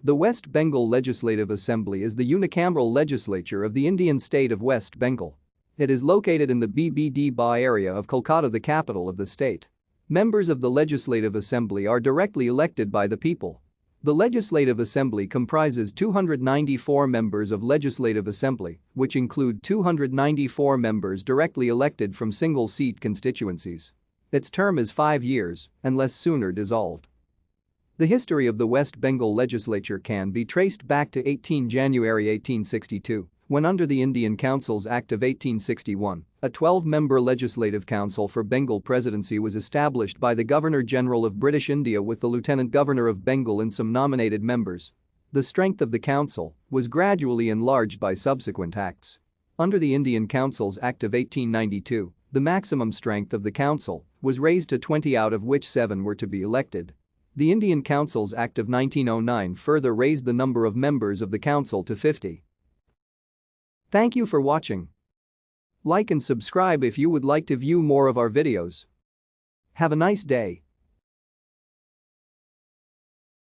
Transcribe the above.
The West Bengal Legislative Assembly is the unicameral legislature of the Indian state of West Bengal. It is located in the Bagh area of Kolkata, the capital of the state. Members of the Legislative Assembly are directly elected by the people. The Legislative Assembly comprises 294 members of Legislative Assembly, which include 294 members directly elected from single-seat constituencies. Its term is 5 years, unless sooner dissolved. The history of the West Bengal legislature can be traced back to 18 January 1862, when under the Indian Councils Act of 1861, a 12-member Legislative Council for Bengal Presidency was established by the Governor-General of British India with the Lieutenant Governor of Bengal and some nominated members. The strength of the council was gradually enlarged by subsequent acts. Under the Indian Councils Act of 1892, the maximum strength of the council was raised to 20, out of which 7 were to be elected. The Indian Councils Act of 1909 further raised the number of members of the council to 50. Thank you for watching. Like and subscribe if you would like to view more of our videos. Have a nice day.